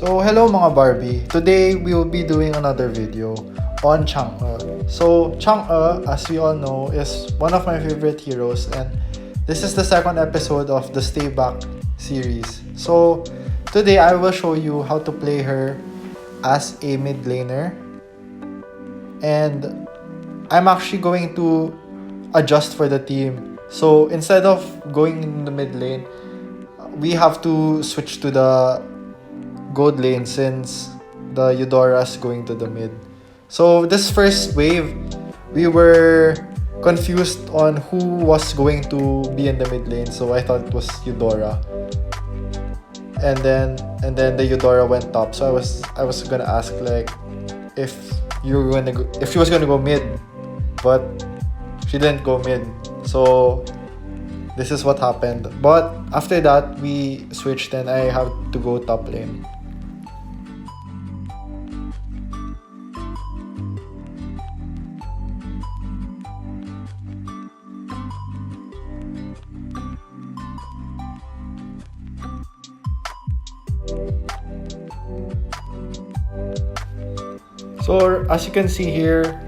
So hello mga Barbie. Today we will be doing another video on Chang'e. So Chang'e, as we all know, is one of my favorite heroes, and this is the second episode of the Stay Back series. So today I will show you how to play her as a mid laner, and I'm actually going to adjust for the team. So instead of going in the mid lane, we have to switch to the gold lane since the Eudora's going to the mid. So this first wave, we were confused on who was going to be in the mid lane. So I thought it was Eudora. And then the Eudora went top. So I was gonna ask like if if she was gonna go mid, but she didn't go mid. So this is what happened. But after that, we switched and I have to go top lane. So as you can see here,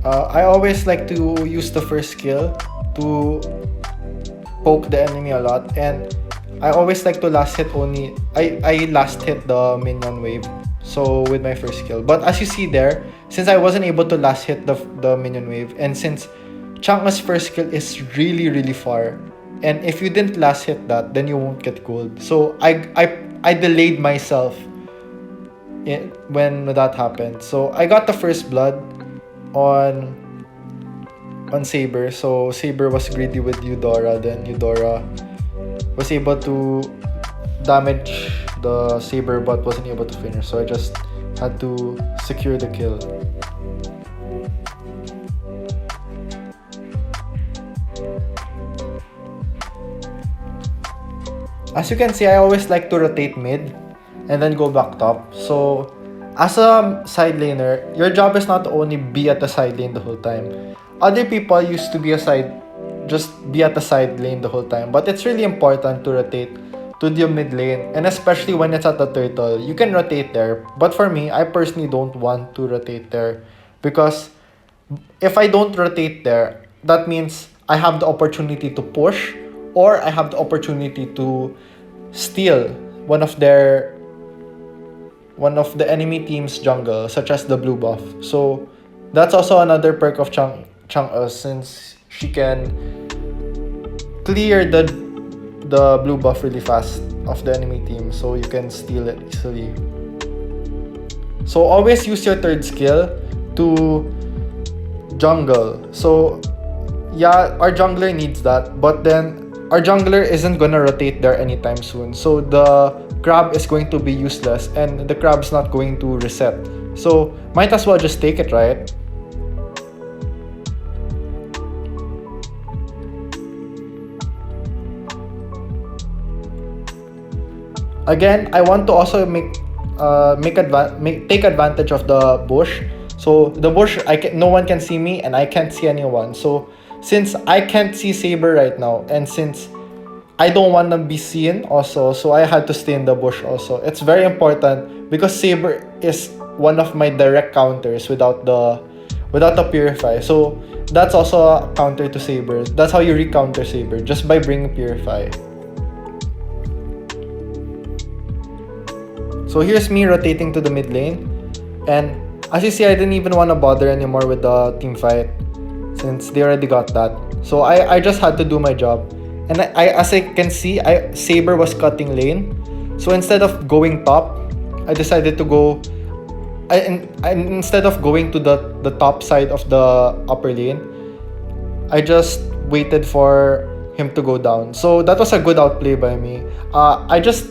I always like to use the first skill to poke the enemy a lot, and I always like to last hit only. I last hit the minion wave, so with my first skill. But as you see there, since I wasn't able to last hit the minion wave, and since Chang'e's first skill is really far, and if you didn't last hit that, then you won't get gold. So I delayed myself when that happened. So I got the first blood on Saber. So Saber was greedy with Eudora, then Eudora was able to damage the Saber but wasn't able to finish. So I just had to secure the kill. As you can see, I always like to rotate mid and then go back top. So as a side laner, your job is not to only be at the side lane the whole time. Other people used to be just be at the side lane the whole time. But it's really important to rotate to the mid lane, and especially when it's at the turtle. You can rotate there. But for me, I personally don't want to rotate there because if I don't rotate there, that means I have the opportunity to push, or I have the opportunity to steal one of the enemy team's jungle, such as the blue buff. So that's also another perk of Chang'e, since she can clear the blue buff really fast of the enemy team, so you can steal it easily. So always use your third skill to jungle. So yeah, our jungler needs that, but then our jungler isn't gonna rotate there anytime soon. So the crab is going to be useless, and the crab's not going to reset. So might as well just take it, right? Again, I want to also take advantage of the bush. So the bush, no one can see me and I can't see anyone. So since I can't see Saber right now, and since I don't want to be seen also, so I had to stay in the bush also. It's very important because Saber is one of my direct counters without the Purify. So that's also a counter to Saber. That's how you recounter Saber, just by bringing Purify. So here's me rotating to the mid lane, and as you see, I didn't even want to bother anymore with the team fight since they already got that. So I just had to do my job. And as I can see, Saber was cutting lane. So instead of going top, I decided to go. Instead of going to the top side of the upper lane, I just waited for him to go down. So that was a good outplay by me. I just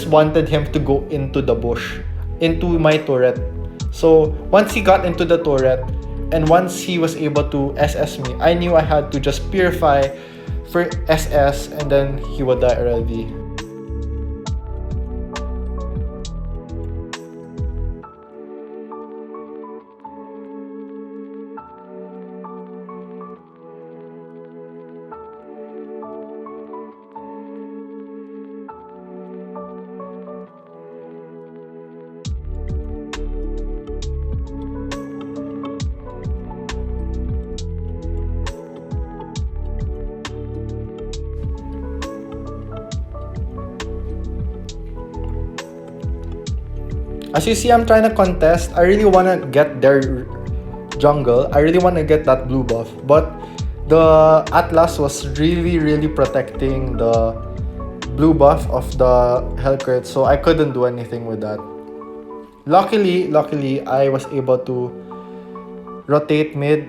wanted him to go into the bush, into my turret. So once he got into the turret, and once he was able to SS me, I knew I had to just purify for SS, and then he would die already. As you see, I'm trying to contest. I really want to get their jungle. I really want to get that blue buff. But the Atlas was really protecting the blue buff of the Hellcrit, so I couldn't do anything with that. Luckily, I was able to rotate mid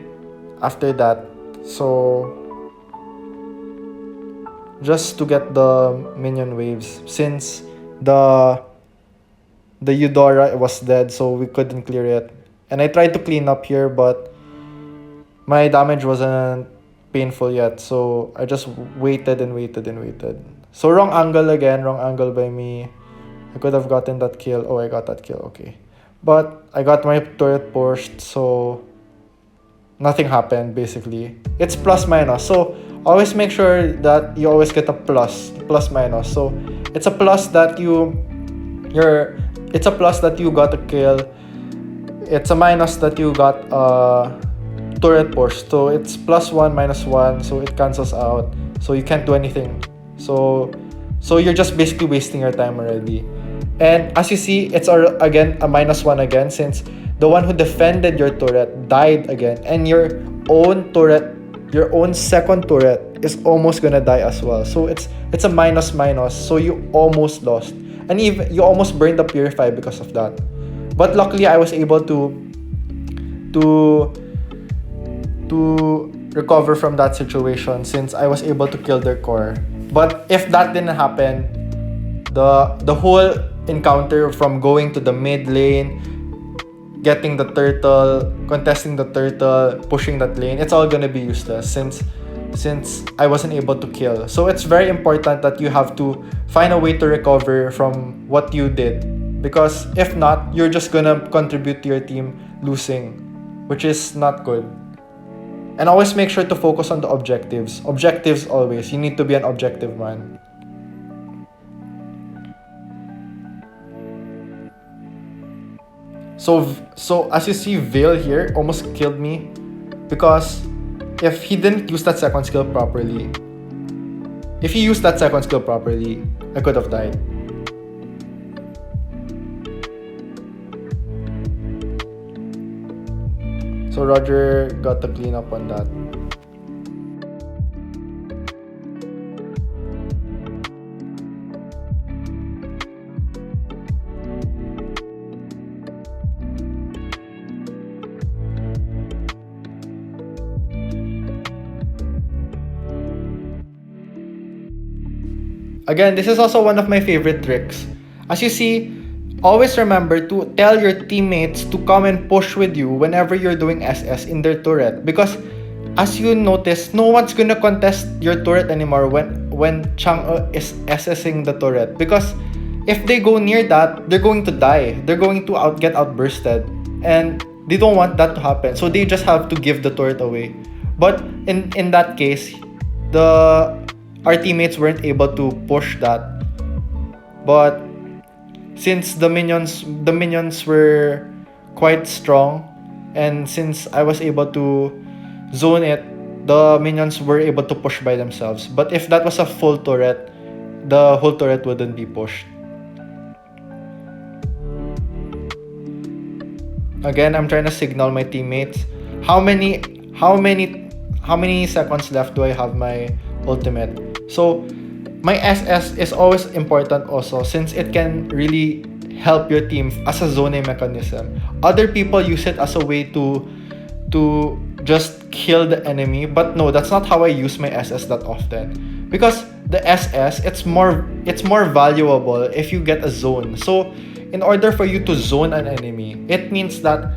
after that. So just to get the minion waves, since the Eudora was dead, so we couldn't clear it. And I tried to clean up here, but my damage wasn't painful yet, so I just waited and waited and waited. So wrong angle again, wrong angle by me. I could have gotten that kill. Oh, I got that kill, okay. But I got my turret pushed, so nothing happened basically. It's plus minus, so always make sure that you always get a plus minus. So it's a plus that it's a plus that you got a kill. It's a minus that you got a turret push. So it's +1 -1, so it cancels out. So you can't do anything. So you're just basically wasting your time already. And as you see, it's again a -1 again, since the one who defended your turret died again, and your own second turret is almost gonna die as well. So it's a minus. So you almost lost, and even you almost burned the purify because of that. But luckily, I was able to recover from that situation, since I was able to kill their core. But if that didn't happen, the whole encounter from going to the mid lane, getting the turtle, contesting the turtle, pushing that lane, it's all gonna be useless since I wasn't able to kill. So it's very important that you have to find a way to recover from what you did, because if not, you're just gonna contribute to your team losing, which is not good. And always make sure to focus on the objectives. Objectives always. You need to be an objective man. So as you see, Veil here almost killed me, because if he didn't use that second skill properly, I could have died. So Roger got the cleanup on that. Again, this is also one of my favorite tricks. As you see, always remember to tell your teammates to come and push with you whenever you're doing SS in their turret, because as you notice, no one's gonna contest your turret anymore when Chang'e is SSing the turret, because if they go near that, they're going to die. They're going to get outbursted, and they don't want that to happen. So they just have to give the turret away. But in that case, our teammates weren't able to push that. But since the minions were quite strong, and since I was able to zone it, the minions were able to push by themselves. But if that was a full turret, the whole turret wouldn't be pushed. Again, I'm trying to signal my teammates. How many seconds left do I have my ultimate? So my SS is always important also, since it can really help your team as a zoning mechanism. Other people use it as a way to just kill the enemy, but no, that's not how I use my SS that often. Because the SS, it's more valuable if you get a zone. So in order for you to zone an enemy, it means that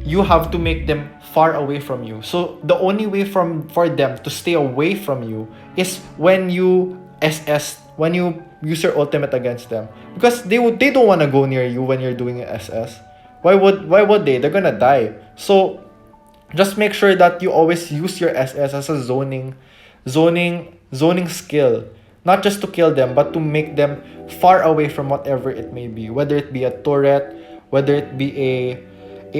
you have to make them far away from you. So the only way for them to stay away from you is when you SS, when you use your ultimate against them, because they don't want to go near you when you're doing SS. Why would they? They're gonna die. So just make sure that you always use your SS as a zoning skill, not just to kill them, but to make them far away from whatever it may be, whether it be a turret, whether it be a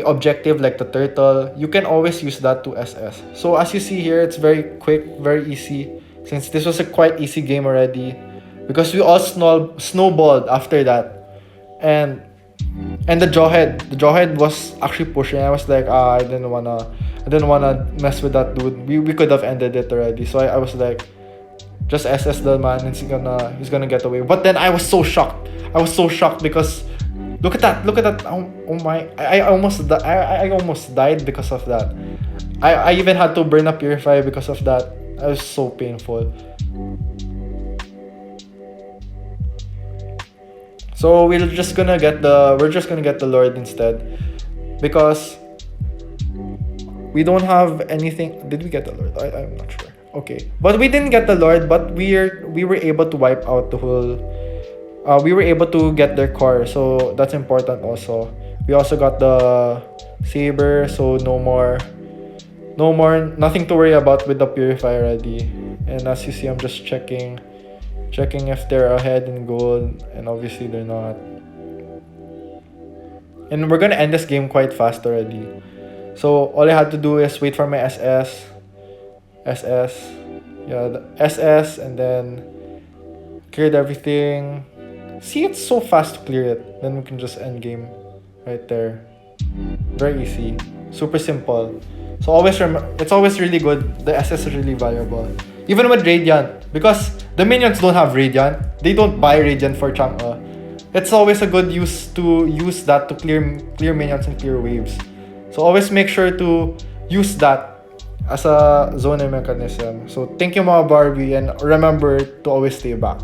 objective like the turtle. You can always use that to SS. So as you see here, it's very quick, very easy, since this was a quite easy game already, because we all snowballed after that. And And the jawhead was actually pushing. I was like, I didn't wanna mess with that dude. We could have ended it already. So I was like, just SS the man, and he's gonna get away. But then I was so shocked. I was so shocked because look at that. Oh my, I almost died because of that. I even had to burn a purify because of that. It was so painful. So we're just gonna get the Lord instead, because we don't have anything. Did we get the Lord? I'm not sure. Okay, but we didn't get the Lord, but we were able to wipe out the whole. We were able to get their core, so that's important also. We also got the saber, so nothing to worry about with the purifier already. And as you see, I'm just checking if they're ahead in gold, and obviously they're not. And we're gonna end this game quite fast already. So all I had to do is wait for my SS, the SS, and then cleared everything. See, it's so fast to clear it. Then we can just end game right there. Very easy, super simple. So always it's always really good. The SS is really valuable, even with Radiant, because the minions don't have Radiant. They don't buy Radiant for Chang'e. It's always a good use to use that to clear minions and clear waves. So always make sure to use that as a zoning mechanism. So thank you mga Barbie, and remember to always stay back.